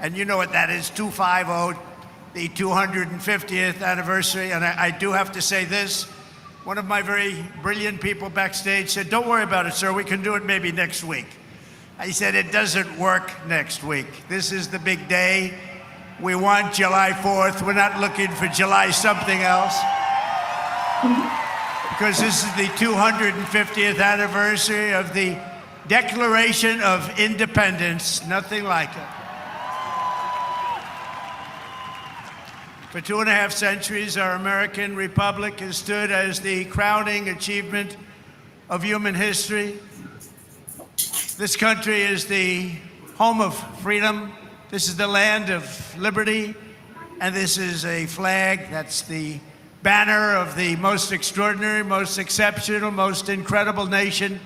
and you know what that is, 250, the 250th anniversary. And I do have to say this. One of my very brilliant people backstage said, "Don't worry about it, sir. We can do it maybe next week." I said, "It doesn't work next week. This is the big day. We want July 4th. We're not looking for July something else. Because this is the 250th anniversary of the Declaration of Independence. Nothing like it. For 2.5 centuries, our American republic has stood as the crowning achievement of human history. This country is the home of freedom. This is the land of liberty. And this is a flag that's the banner of the most extraordinary, most exceptional, most incredible nation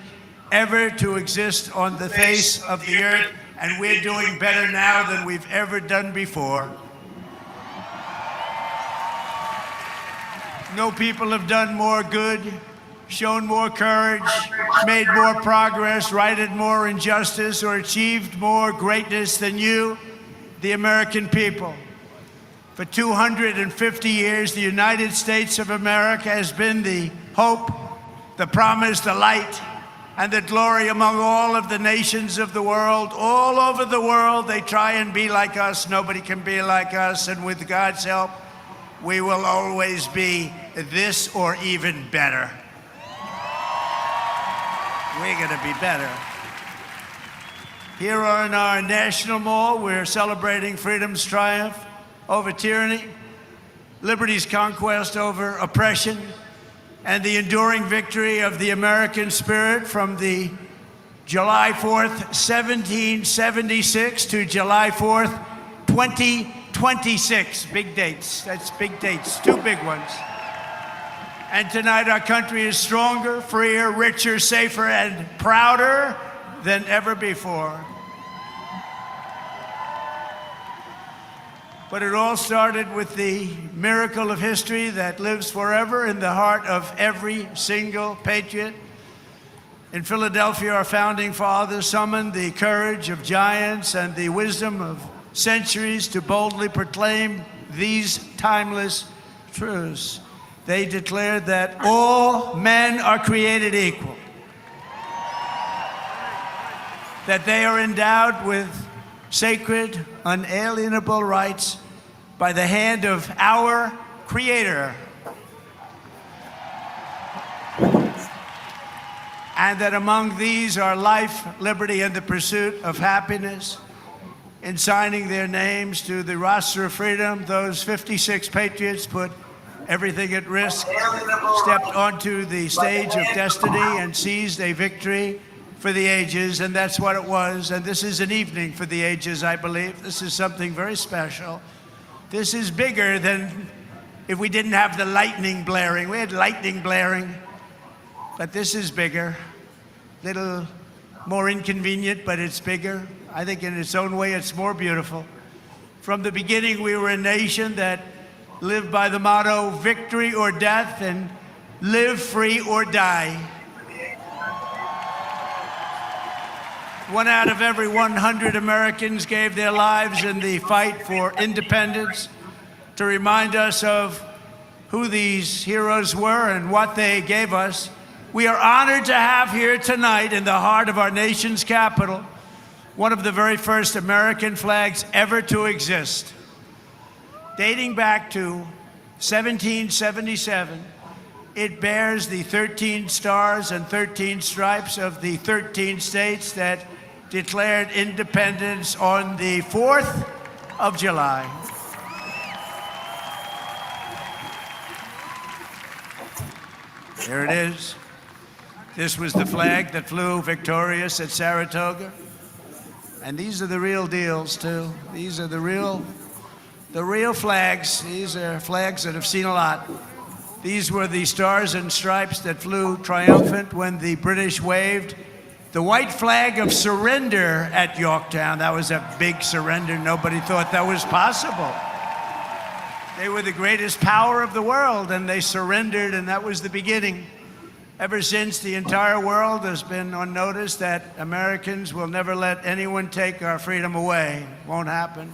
ever to exist on the face of the earth. And we're doing better now than we've ever done before. No people have done more good, shown more courage, made more progress, righted more injustice, or achieved more greatness than you, the American people. For 250 years, the United States of America has been the hope, the promise, the light, and the glory among all of the nations of the world. All over the world, they try and be like us. Nobody can be like us, and with God's help, we will always be this or even better. We're going to be better. Here on our National Mall, we're celebrating freedom's triumph over tyranny, liberty's conquest over oppression, and the enduring victory of the American spirit from the July 4th, 1776 to July 4th, 2026. Big dates. That's big dates. Two big ones. And tonight our country is stronger, freer, richer, safer, and prouder than ever before. But it all started with the miracle of history that lives forever in the heart of every single patriot. In Philadelphia, our founding fathers summoned the courage of giants and the wisdom of centuries to boldly proclaim these timeless truths. They declared that all men are created equal, that they are endowed with sacred, unalienable rights by the hand of our Creator, and that among these are life, liberty, and the pursuit of happiness. In signing their names to the roster of freedom, those 56 patriots put everything at risk, stepped onto the stage of destiny, and seized a victory for the ages, and that's what it was. And this is an evening for the ages, I believe. This is something very special. This is bigger than if we didn't have the lightning blaring. We had lightning blaring, but this is bigger. Little more inconvenient, but it's bigger. I think in its own way, it's more beautiful. From the beginning, we were a nation that lived by the motto, victory or death, and live free or die. 1 out of every 100 Americans gave their lives in the fight for independence. To remind us of who these heroes were and what they gave us, we are honored to have here tonight in the heart of our nation's capital one of the very first American flags ever to exist. Dating back to 1777, it bears the 13 stars and 13 stripes of the 13 states that declared independence on the 4th of July. There it is. This was the flag that flew victorious at Saratoga. And these are the real deals, too. These are the real flags. These are flags that have seen a lot. These were the stars and stripes that flew triumphant when the British waved the white flag of surrender at Yorktown. That was a big surrender. Nobody thought that was possible. They were the greatest power of the world, and they surrendered, and that was the beginning Ever since, the entire world has been on notice that Americans will never let anyone take our freedom away. Won't happen.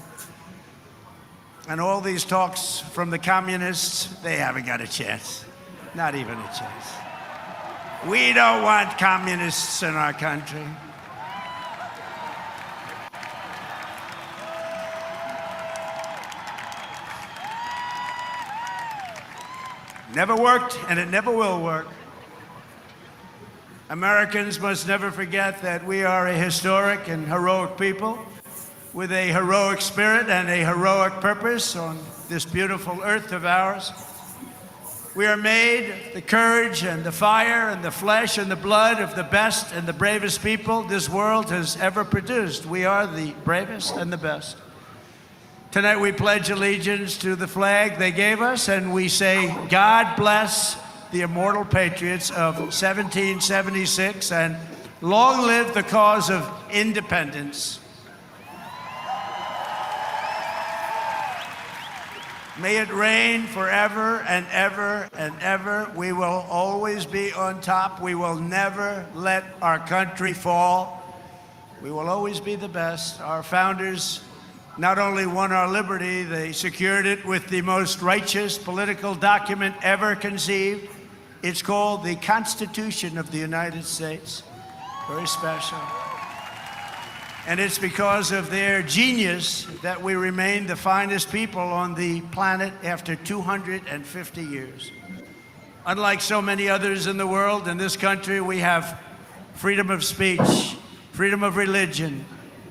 And all these talks from the communists, they haven't got a chance. Not even a chance. We don't want communists in our country. Never worked, and it never will work. Americans must never forget that we are a historic and heroic people with a heroic spirit and a heroic purpose on this beautiful earth of ours. We are made the courage and the fire and the flesh and the blood of the best and the bravest people this world has ever produced. We are the bravest and the best. Tonight we pledge allegiance to the flag they gave us, and we say, God bless the immortal patriots of 1776, and long live the cause of independence. May it reign forever and ever and ever. We will always be on top. We will never let our country fall. We will always be the best. Our founders not only won our liberty, they secured it with the most righteous political document ever conceived. It's called the Constitution of the United States. Very special. And it's because of their genius that we remain the finest people on the planet after 250 years. Unlike so many others in the world, in this country we have freedom of speech, freedom of religion,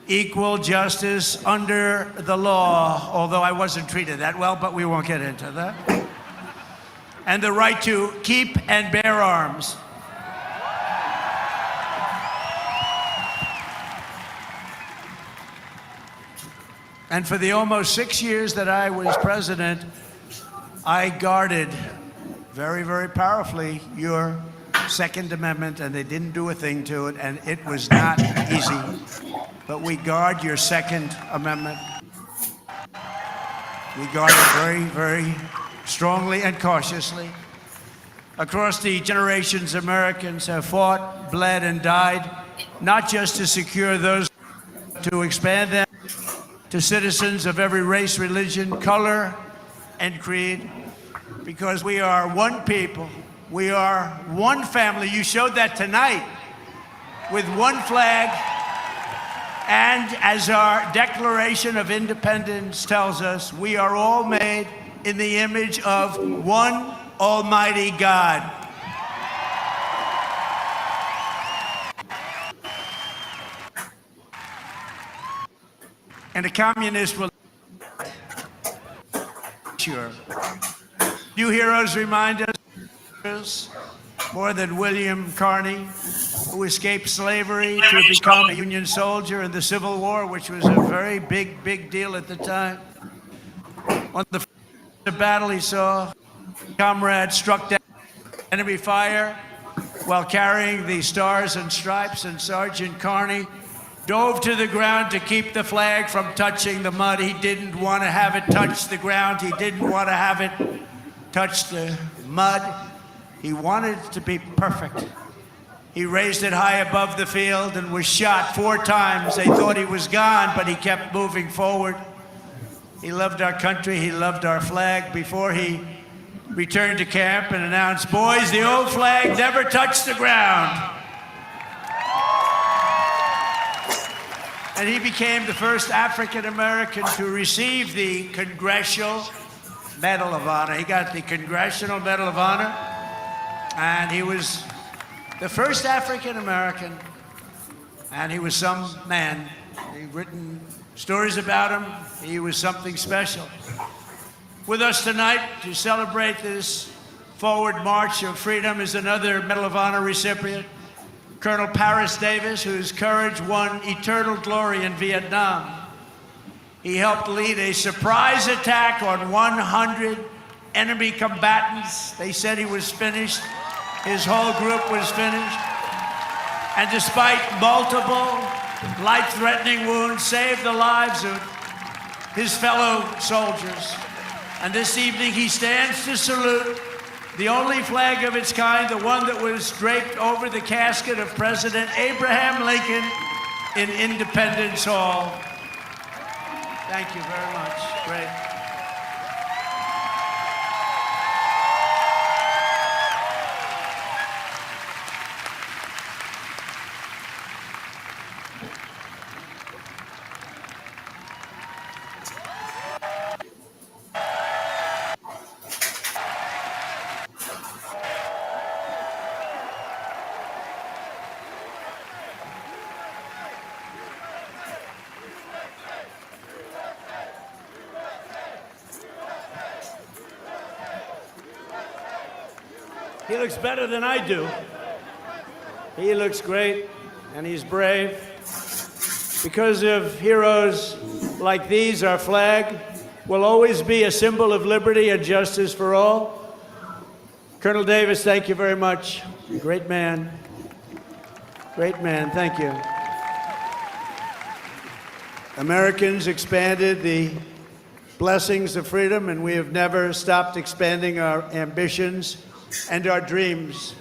equal justice under the law, although I wasn't treated that well, but we won't get into that. And the right to keep and bear arms. And for the almost 6 years that I was president, I guarded very, very powerfully your Second Amendment, and they didn't do a thing to it, and it was not easy. But we guard your Second Amendment. We guard it very, very strongly and cautiously. Across the generations, Americans have fought, bled, and died, not just to secure those, to expand them to citizens of every race, religion, color, and creed, because we are one people. We are one family. You showed that tonight with one flag. And as our Declaration of Independence tells us, we are all made in the image of one Almighty God. And a communist will sure. Few heroes remind us more than William Carney, who escaped slavery to become a Union soldier in the Civil War, which was a very big deal at the time. On the battle, he saw comrades struck down enemy fire while carrying the Stars and Stripes, and Sergeant Carney dove to the ground to keep the flag from touching the mud. He didn't want to have it touch the ground. He didn't want to have it touch the mud. He wanted it to be perfect. He raised it high above the field and was shot 4 times. They thought he was gone, but he kept moving forward. He loved our country. He loved our flag. Before he returned to camp and announced, "Boys, the old flag never touched the ground." And he became the first African American to receive the Congressional Medal of Honor. He got the Congressional Medal of Honor, and he was the first African American, and he was some man. He'd written stories about him. He was something special. With us tonight to celebrate this forward march of freedom is another Medal of Honor recipient, Colonel Paris Davis, whose courage won eternal glory in Vietnam. He helped lead a surprise attack on 100 enemy combatants. They said he was finished. His whole group was finished. And despite multiple life-threatening wounds, saved the lives of his fellow soldiers. And this evening he stands to salute the only flag of its kind, the one that was draped over the casket of President Abraham Lincoln in Independence Hall. Thank you very much. Great. He looks better than I do. He looks great, and he's brave. Because of heroes like these, our flag will always be a symbol of liberty and justice for all. Colonel Davis, thank you very much. Great man. Great man, thank you. Americans expanded the blessings of freedom, and we have never stopped expanding our ambitions and our dreams.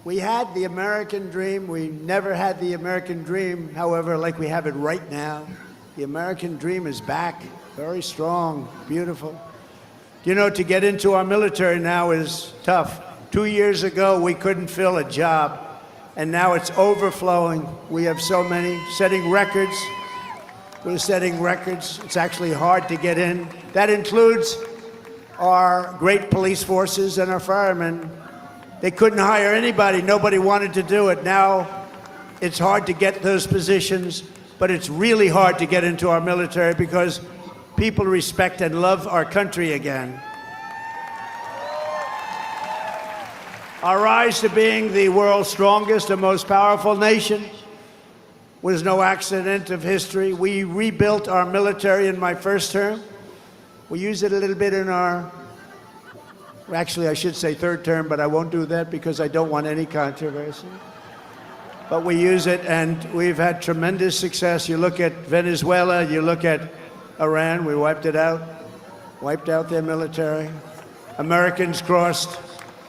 We had the American dream. We never had the American dream, however, like we have it right now. The American dream is back, very strong, beautiful. You know, to get into our military now is tough. 2 years ago, we couldn't fill a job, and now it's overflowing. We have so many, setting records. We're setting records. It's actually hard to get in. That includes our great police forces and our firemen. They couldn't hire anybody. Nobody wanted to do it. Now it's hard to get those positions, but it's really hard to get into our military because people respect and love our country again. Our rise to being the world's strongest and most powerful nation was no accident of history. We rebuilt our military in my first term. We use it a little bit in our, actually I should say third term, but I won't do that because I don't want any controversy. But we use it, and we've had tremendous success. You look at Venezuela, you look at Iran, we wiped out their military. Americans crossed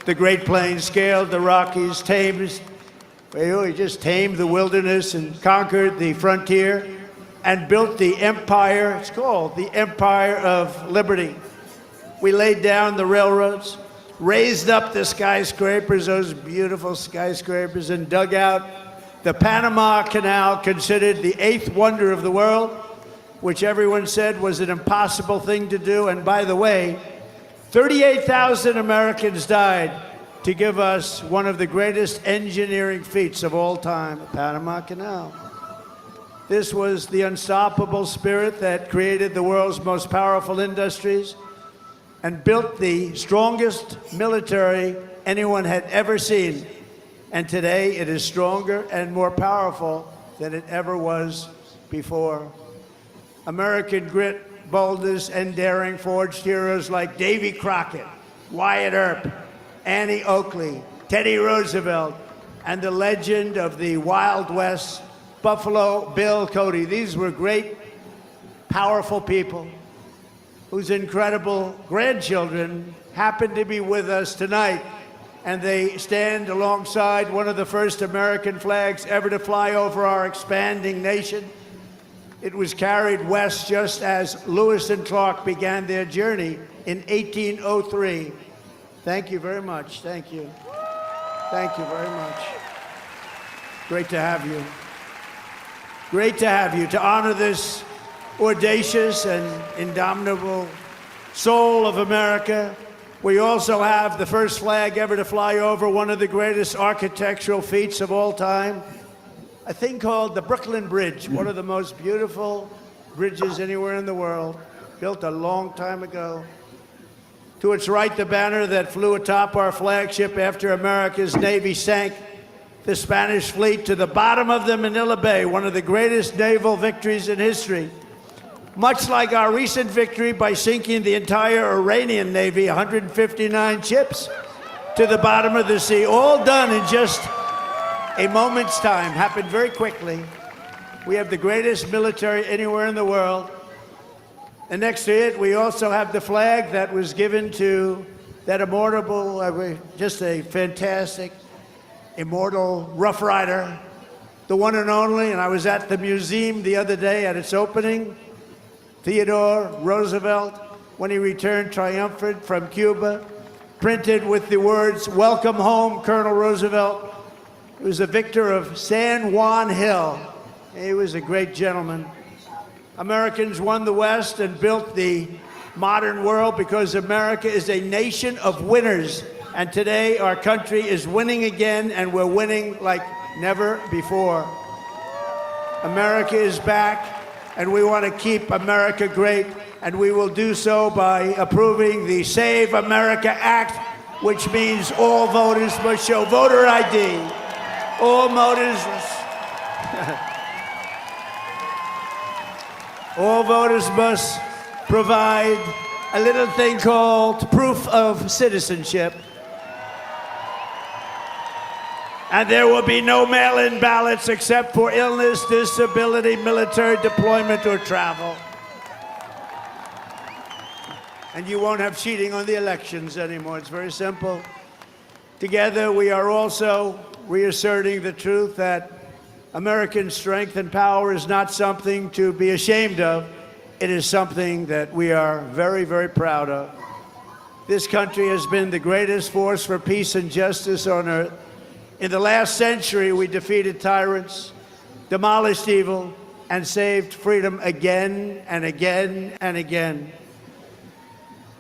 the Great Plains, scaled the Rockies, we just tamed the wilderness and conquered the frontier and built the empire. It's called the Empire of Liberty. We laid down the railroads, raised up the skyscrapers, those beautiful skyscrapers, and dug out the Panama Canal, considered the 8th wonder of the world, which everyone said was an impossible thing to do. And by the way, 38,000 Americans died to give us one of the greatest engineering feats of all time, the Panama Canal. This was the unstoppable spirit that created the world's most powerful industries and built the strongest military anyone had ever seen. And today it is stronger and more powerful than it ever was before. American grit, boldness, and daring forged heroes like Davy Crockett, Wyatt Earp, Annie Oakley, Teddy Roosevelt, and the legend of the Wild West, Buffalo Bill Cody. These were great, powerful people whose incredible grandchildren happen to be with us tonight. And they stand alongside one of the first American flags ever to fly over our expanding nation. It was carried west just as Lewis and Clark began their journey in 1803. Thank you very much. Thank you. Thank you very much. Great to have you. Great to have you, to honor this audacious and indomitable soul of America. We also have the first flag ever to fly over one of the greatest architectural feats of all time, a thing called the Brooklyn Bridge, one of the most beautiful bridges anywhere in the world, built a long time ago. To its right, the banner that flew atop our flagship after America's Navy sank the Spanish fleet to the bottom of the Manila Bay, one of the greatest naval victories in history. Much like our recent victory by sinking the entire Iranian Navy, 159 ships, to the bottom of the sea, all done in just a moment's time, happened very quickly. We have the greatest military anywhere in the world. And next to it, we also have the flag that was given to that immortal, just a fantastic, immortal Rough Rider, the one and only. And I was at the museum the other day at its opening. Theodore Roosevelt, when he returned triumphant from Cuba, printed with the words, "Welcome home, Colonel Roosevelt." He was a victor of San Juan Hill. He was a great gentleman. Americans won the West and built the modern world because America is a nation of winners. And today our country is winning again, and we're winning like never before. America is back, and we want to keep America great, and we will do so by approving the Save America Act, which means all voters must show voter ID. All voters must provide a little thing called proof of citizenship. And there will be no mail-in ballots except for illness, disability, military deployment, or travel. And you won't have cheating on the elections anymore. It's very simple. Together, we are also reasserting the truth that American strength and power is not something to be ashamed of. It is something that we are very, very proud of. This country has been the greatest force for peace and justice on earth. In the last century, we defeated tyrants, demolished evil, and saved freedom again and again and again.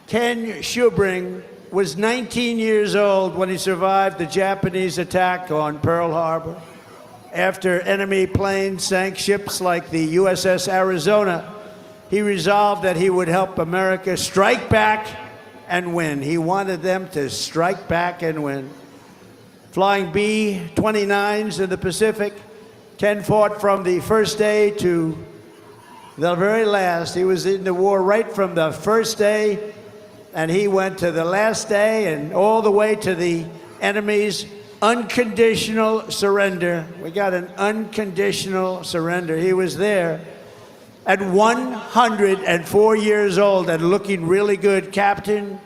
Ken Schubring was 19 years old when he survived the Japanese attack on Pearl Harbor. After enemy planes sank ships like the USS Arizona, he resolved that he would help America strike back and win. He wanted them to strike back and win. Flying B-29s in the Pacific, Ken fought from the first day to the very last. He was in the war right from the first day, and he went to the last day and all the way to the enemy's unconditional surrender. We got an unconditional surrender. He was there at 104 years old and looking really good. Captain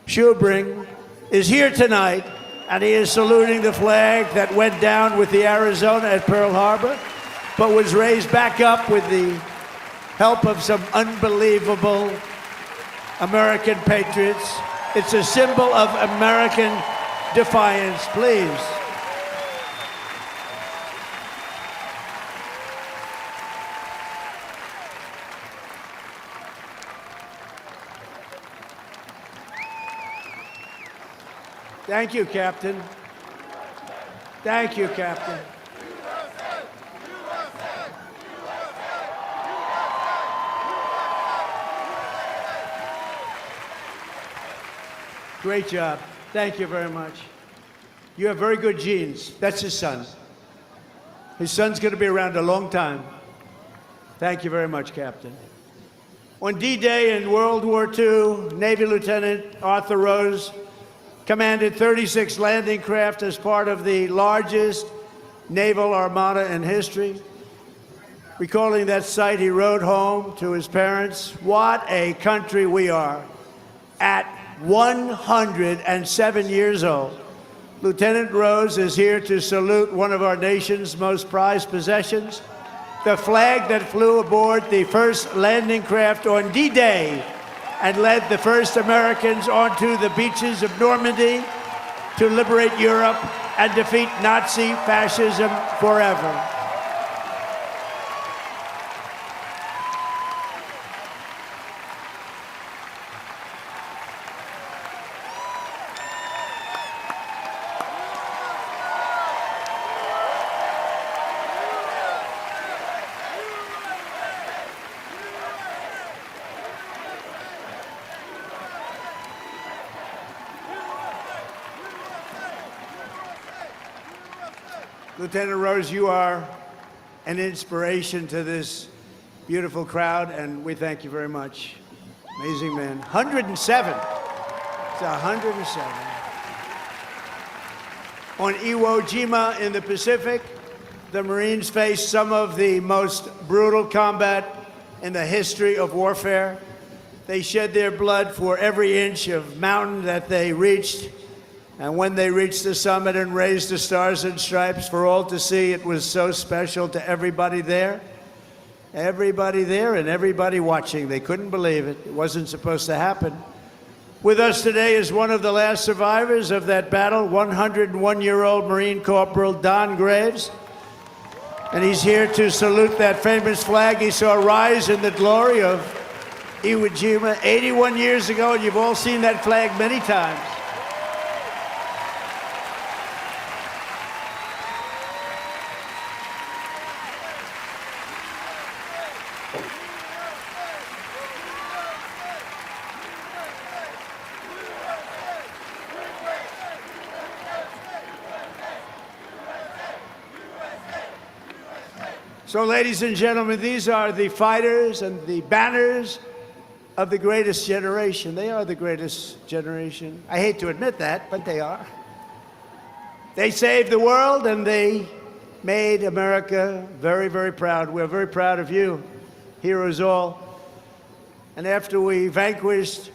Schubring is here tonight, and he is saluting the flag that went down with the Arizona at Pearl Harbor, but was raised back up with the help of some unbelievable American patriots. It's a symbol of American defiance, please. Thank you, Captain. Thank you, Captain. Great job. Thank you very much. You have very good genes. That's his son. His son's going to be around a long time. Thank you very much, Captain. On D-Day in World War II, Navy Lieutenant Arthur Rose commanded 36 landing craft as part of the largest naval armada in history. Recalling that sight, he wrote home to his parents, "What a country we are." At 107 years old, Lieutenant Rose is here to salute one of our nation's most prized possessions, the flag that flew aboard the first landing craft on D-Day and led the first Americans onto the beaches of Normandy to liberate Europe and defeat Nazi fascism forever. Lieutenant Rose, you are an inspiration to this beautiful crowd, and we thank you very much. Amazing man. 107. It's 107. On Iwo Jima in the Pacific, the Marines faced some of the most brutal combat in the history of warfare. They shed their blood for every inch of mountain that they reached. And when they reached the summit and raised the Stars and Stripes for all to see, it was so special to everybody there. Everybody there and everybody watching. They couldn't believe it. It wasn't supposed to happen. With us today is one of the last survivors of that battle, 101-year-old Marine Corporal Don Graves. And he's here to salute that famous flag he saw rise in the glory of Iwo Jima 81 years ago, and you've all seen that flag many times. So, ladies and gentlemen, these are the fighters and the banners of the greatest generation. They are the greatest generation. I hate to admit that, but they are. They saved the world and they made America very, very proud. We're very proud of you, heroes all. And after we vanquished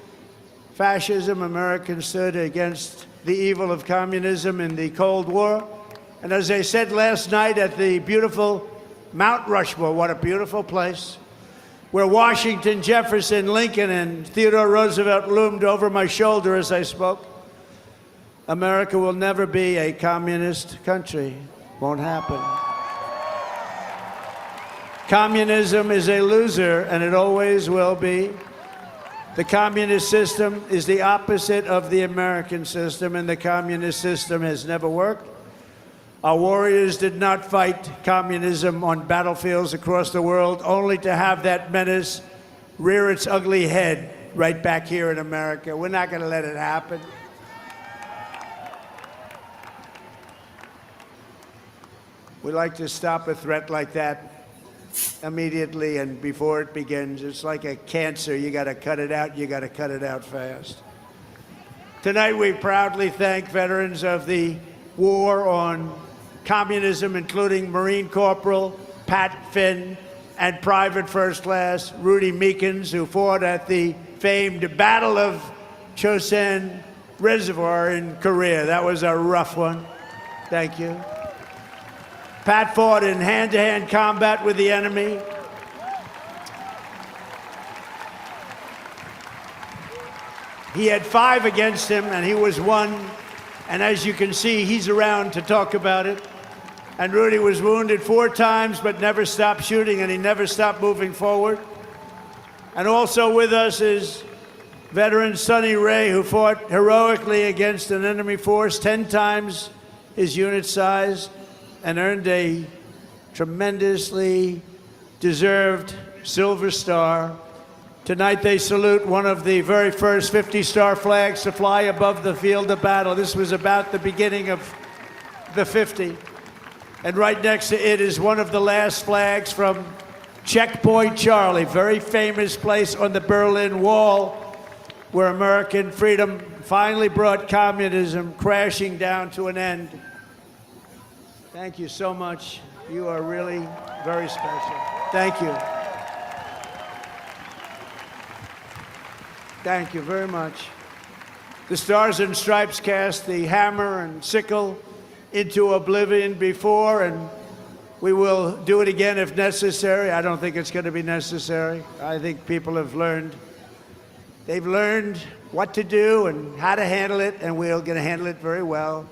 fascism, Americans stood against the evil of communism in the Cold War. And as I said last night at the beautiful Mount Rushmore, what a beautiful place, where Washington, Jefferson, Lincoln, and Theodore Roosevelt loomed over my shoulder as I spoke. America will never be a communist country. Won't happen. Communism is a loser, and it always will be. The communist system is the opposite of the American system, and the communist system has never worked. Our warriors did not fight communism on battlefields across the world, only to have that menace rear its ugly head right back here in America. We're not going to let it happen. We like to stop a threat like that immediately and before it begins. It's like a cancer. You got to cut it out. You got to cut it out fast. Tonight, we proudly thank veterans of the war on communism, including Marine Corporal Pat Finn and Private First Class Rudy Meekins, who fought at the famed Battle of Chosin Reservoir in Korea. That was a rough one. Thank you. Pat fought in hand-to-hand combat with the enemy. He had 5 against him, and he was 1. And as you can see, he's around to talk about it. And Rudy was wounded 4 times, but never stopped shooting, and he never stopped moving forward. And also with us is veteran Sonny Ray, who fought heroically against an enemy force 10 times his unit size and earned a tremendously deserved Silver Star. Tonight they salute one of the very first 50-star flags to fly above the field of battle. This was about the beginning of the 50. And right next to it is one of the last flags from Checkpoint Charlie, very famous place on the Berlin Wall, where American freedom finally brought communism crashing down to an end. Thank you so much. You are really very special. Thank you. Thank you very much. The Stars and Stripes cast the hammer and sickle into oblivion before, and we will do it again if necessary. I don't think it's going to be necessary. I think people have learned. They've learned what to do and how to handle it, and we're going to handle it very well.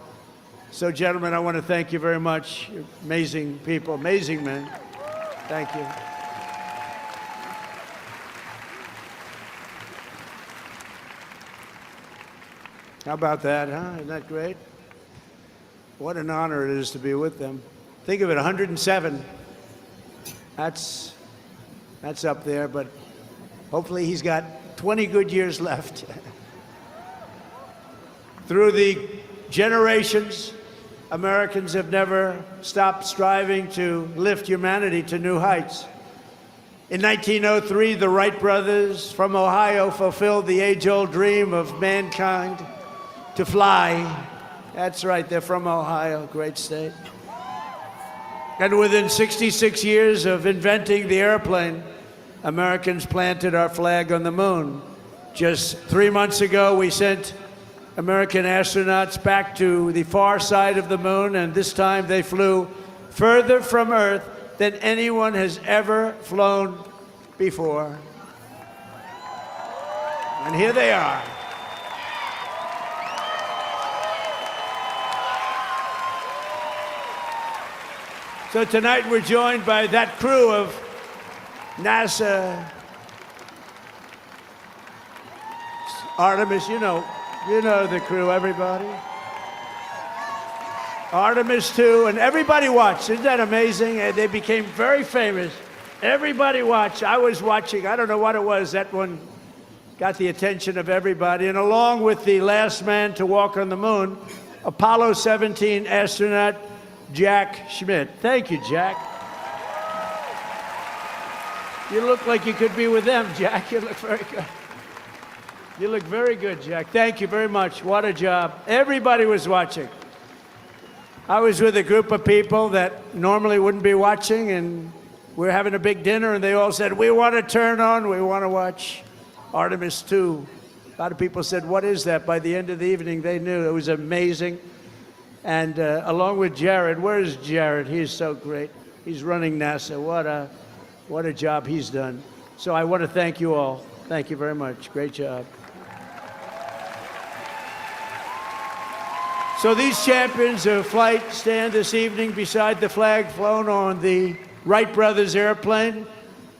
So, gentlemen, I want to thank you very much. You're amazing people, amazing men. Thank you. How about that, huh? Isn't that great? What an honor it is to be with them. Think of it, 107. That's up there, but hopefully he's got 20 good years left. Through the generations, Americans have never stopped striving to lift humanity to new heights. In 1903, the Wright brothers from Ohio fulfilled the age-old dream of mankind to fly. That's right, they're from Ohio, great state. And within 66 years of inventing the airplane, Americans planted our flag on the moon. Just 3 months ago, we sent American astronauts back to the far side of the moon, and this time they flew further from Earth than anyone has ever flown before. And here they are. So tonight we're joined by that crew of NASA, Artemis, you know the crew, everybody. Artemis 2, and everybody watched. Isn't that amazing? And they became very famous. Everybody watched. I was watching. I don't know what it was. That one got the attention of everybody. And along with the last man to walk on the moon, Apollo 17 astronaut Jack Schmitt. Thank you, Jack. You look like you could be with them, Jack. You look very good. You look very good, Jack. Thank you very much. What a job. Everybody was watching. I was with a group of people that normally wouldn't be watching, and we're having a big dinner, and they all said, we want to turn on, we want to watch Artemis 2. A lot of people said, what is that? By the end of the evening, they knew. It was amazing. And along with Jared, where is Jared? He's so great. He's running NASA. What a job he's done. So I want to thank you all. Thank you very much. Great job. So these champions of flight stand this evening beside the flag flown on the Wright brothers airplane,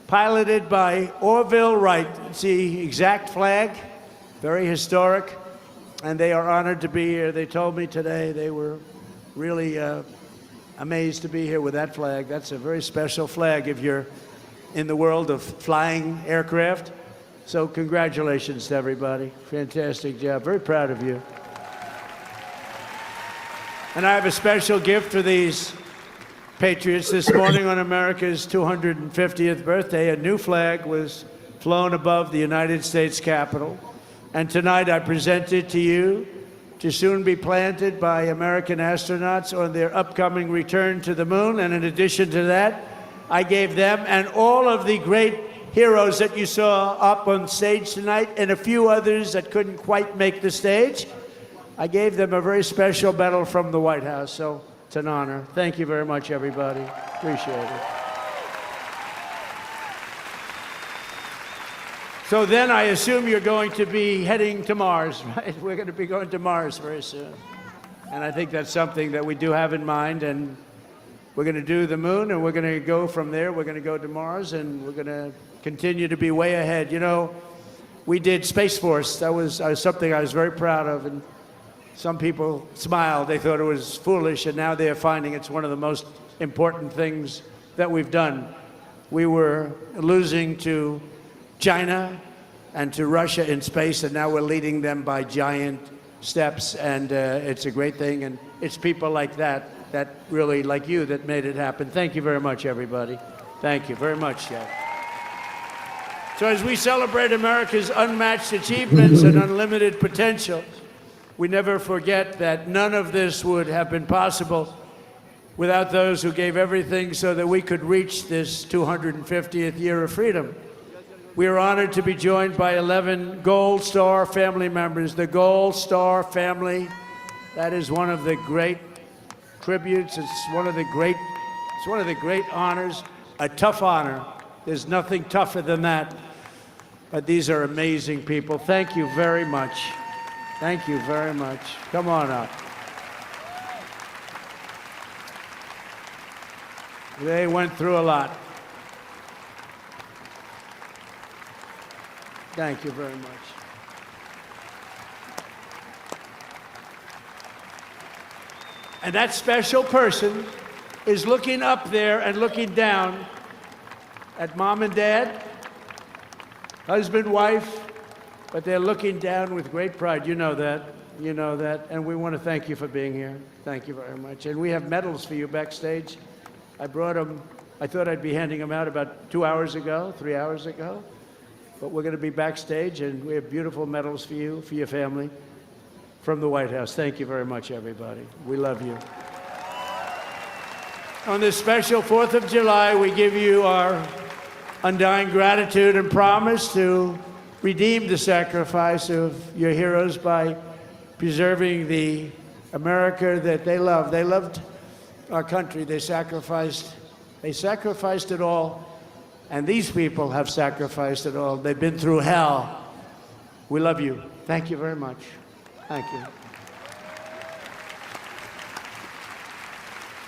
piloted by Orville Wright. It's the exact flag, very historic. And they are honored to be here. They told me today they were really amazed to be here with that flag. That's a very special flag if you're in the world of flying aircraft. So congratulations to everybody. Fantastic job. Very proud of you. And I have a special gift for these patriots. This morning on America's 250th birthday, a new flag was flown above the United States Capitol. And tonight I present it to you to soon be planted by American astronauts on their upcoming return to the moon. And in addition to that, I gave them and all of the great heroes that you saw up on stage tonight and a few others that couldn't quite make the stage, I gave them a very special medal from the White House. So it's an honor. Thank you very much, everybody. Appreciate it. So then I assume you're going to be heading to Mars, right? We're going to be going to Mars very soon. And I think that's something that we do have in mind. And we're going to do the moon, and we're going to go from there. We're going to go to Mars, and we're going to continue to be way ahead. You know, we did Space Force. That was something I was very proud of. And some people smiled. They thought it was foolish. And now they're finding it's one of the most important things that we've done. We were losing to China and to Russia in space, and now we're leading them by giant steps, and it's a great thing, and it's people like that really, like you, that made it happen. Thank you very much, everybody. Thank you very much, Jeff. So as we celebrate America's unmatched achievements and unlimited potential, we never forget that none of this would have been possible without those who gave everything so that we could reach this 250th year of freedom. We are honored to be joined by 11 Gold Star family members. The Gold Star family, that is one of the great tributes. It's one of the great honors, a tough honor. There's nothing tougher than that. But these are amazing people. Thank you very much. Thank you very much. Come on up. They went through a lot. Thank you very much. And that special person is looking up there and looking down at mom and dad, husband, wife, but they're looking down with great pride. You know that. You know that. And we want to thank you for being here. Thank you very much. And we have medals for you backstage. I brought them. I thought I'd be handing them out about 3 hours ago. But we're going to be backstage, and we have beautiful medals for you, for your family, from the White House. Thank you very much, everybody. We love you. On this special 4th of July, we give you our undying gratitude and promise to redeem the sacrifice of your heroes by preserving the America that they loved. They loved our country. They sacrificed it all. And these people have sacrificed it all. They've been through hell. We love you. Thank you very much. Thank you.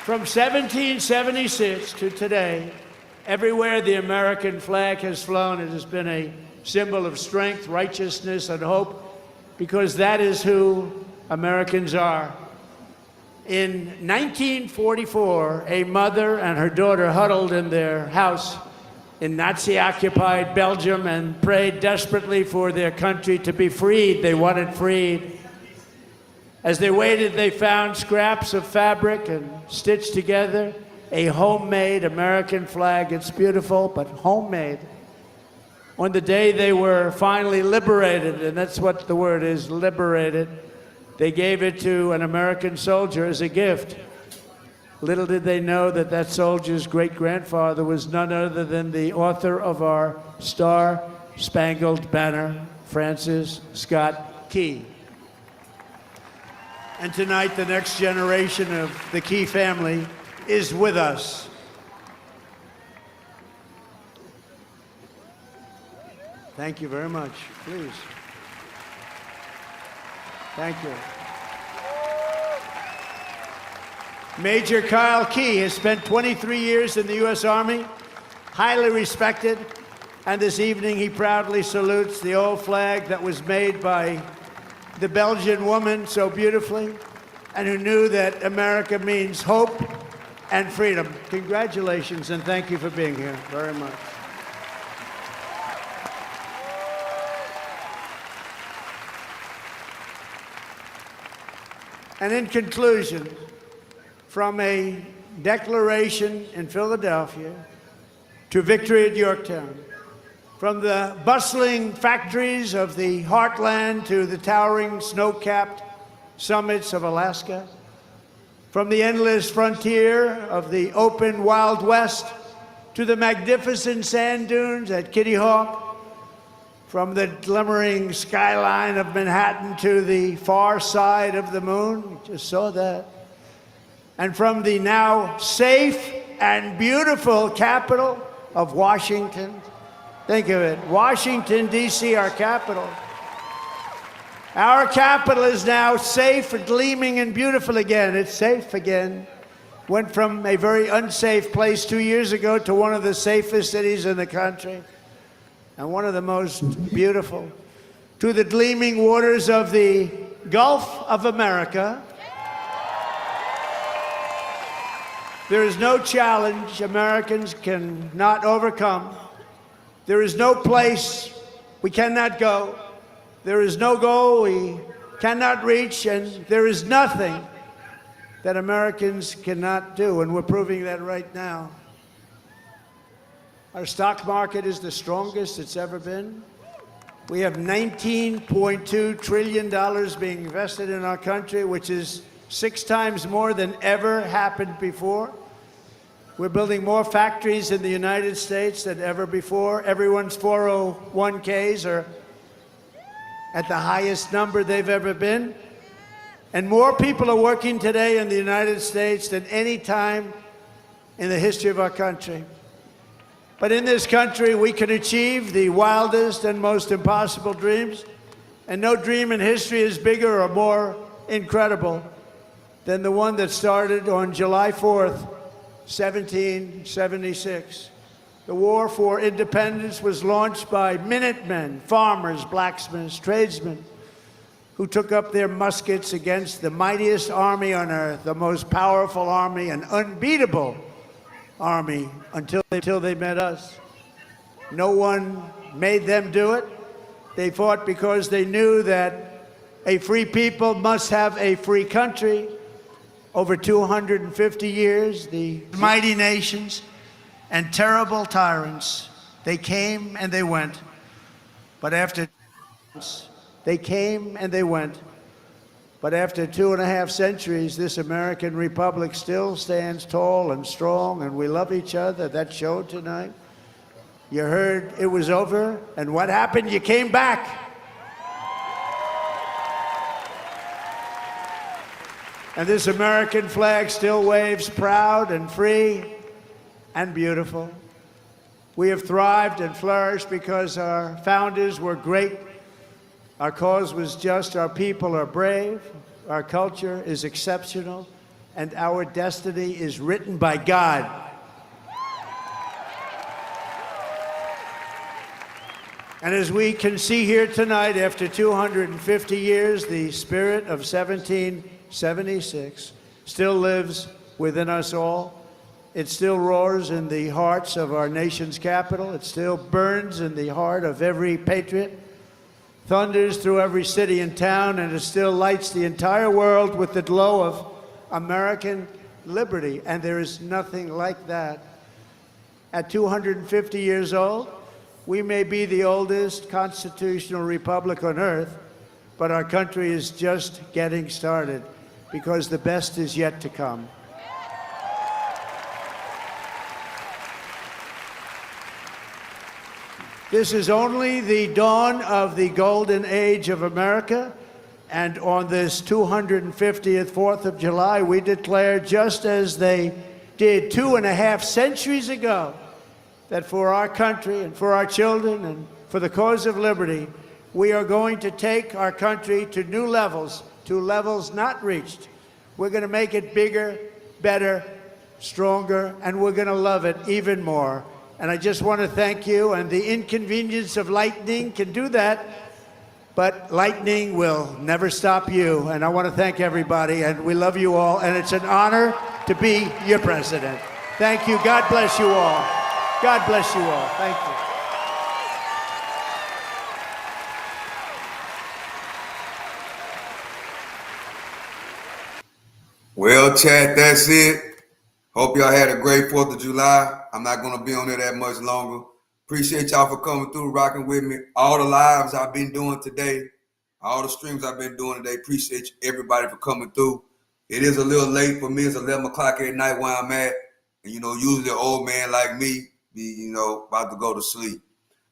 From 1776 to today, everywhere the American flag has flown, it has been a symbol of strength, righteousness, and hope, because that is who Americans are. In 1944, a mother and her daughter huddled in their house in Nazi-occupied Belgium and prayed desperately for their country to be freed. They wanted freed. As they waited, they found scraps of fabric and stitched together a homemade American flag. It's beautiful, but homemade. On the day they were finally liberated, and that's what the word is, liberated, they gave it to an American soldier as a gift. Little did they know that that soldier's great-grandfather was none other than the author of our Star-Spangled Banner, Francis Scott Key. And tonight, the next generation of the Key family is with us. Thank you very much. Please. Thank you. Major Kyle Key has spent 23 years in the U.S. Army, highly respected, and this evening he proudly salutes the old flag that was made by the Belgian woman so beautifully, and who knew that America means hope and freedom. Congratulations, and thank you for being here very much. And in conclusion, from a declaration in Philadelphia to victory at Yorktown, from the bustling factories of the heartland to the towering snow-capped summits of Alaska, from the endless frontier of the open Wild West to the magnificent sand dunes at Kitty Hawk, from the glimmering skyline of Manhattan to the far side of the moon, you just saw that, and from the now safe and beautiful capital of Washington. Think of it, Washington, D.C., our capital. Our capital is now safe, gleaming, and beautiful again. It's safe again. Went from a very unsafe place 2 years ago to one of the safest cities in the country, and one of the most beautiful. To the gleaming waters of the Gulf of America. There is no challenge Americans cannot overcome. There is no place we cannot go. There is no goal we cannot reach, and there is nothing that Americans cannot do, and we're proving that right now. Our stock market is the strongest it's ever been. We have $19.2 trillion being invested in our country, which is 6 times more than ever happened before. We're building more factories in the United States than ever before. Everyone's 401ks are at the highest number they've ever been. And more people are working today in the United States than any time in the history of our country. But in this country, we can achieve the wildest and most impossible dreams. And no dream in history is bigger or more incredible than the one that started on July 4th, 1776. The war for independence was launched by Minutemen, farmers, blacksmiths, tradesmen, who took up their muskets against the mightiest army on earth, the most powerful army, an unbeatable army, until they met us. No one made them do it. They fought because they knew that a free people must have a free country. Over 250 years, the mighty nations and terrible tyrants, they came and they went. But after they came and they went. But after 2.5 centuries, this American republic still stands tall and strong, and we love each other. That showed tonight. You heard it was over, and what happened? You came back. And this American flag still waves proud and free and beautiful. We have thrived and flourished because our founders were great. Our cause was just, our people are brave, our culture is exceptional, and our destiny is written by God. And as we can see here tonight, after 250 years, the spirit of 1776 still lives within us all. It still roars in the hearts of our nation's capital. It still burns in the heart of every patriot, thunders through every city and town, and it still lights the entire world with the glow of American liberty. And there is nothing like that. At 250 years old, we may be the oldest constitutional republic on earth, but our country is just getting started because the best is yet to come. This is only the dawn of the golden age of America, and on this 250th 4th of July, we declare, just as they did 2.5 centuries ago, that for our country and for our children and for the cause of liberty, we are going to take our country to new levels, to levels not reached. We're going to make it bigger, better, stronger, and we're going to love it even more. And I just want to thank you, and the inconvenience of lightning can do that, but lightning will never stop you. And I want to thank everybody, and we love you all, and it's an honor to be your president. Thank you. God bless you all. God bless you all. Thank you. Well, chat, that's it. Hope y'all had a great 4th of July. I'm not going to be on there that much longer. Appreciate y'all for coming through, rocking with me. All the lives I've been doing today, all the streams I've been doing today. Appreciate everybody for coming through. It is a little late for me. It's 11 o'clock at night where I'm at. And, usually an old man like me be, about to go to sleep.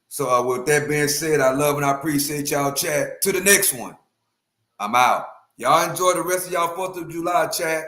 So with that being said, I love and I appreciate y'all, chat. To the next one. I'm out. Y'all enjoy the rest of y'all 4th of July, chat.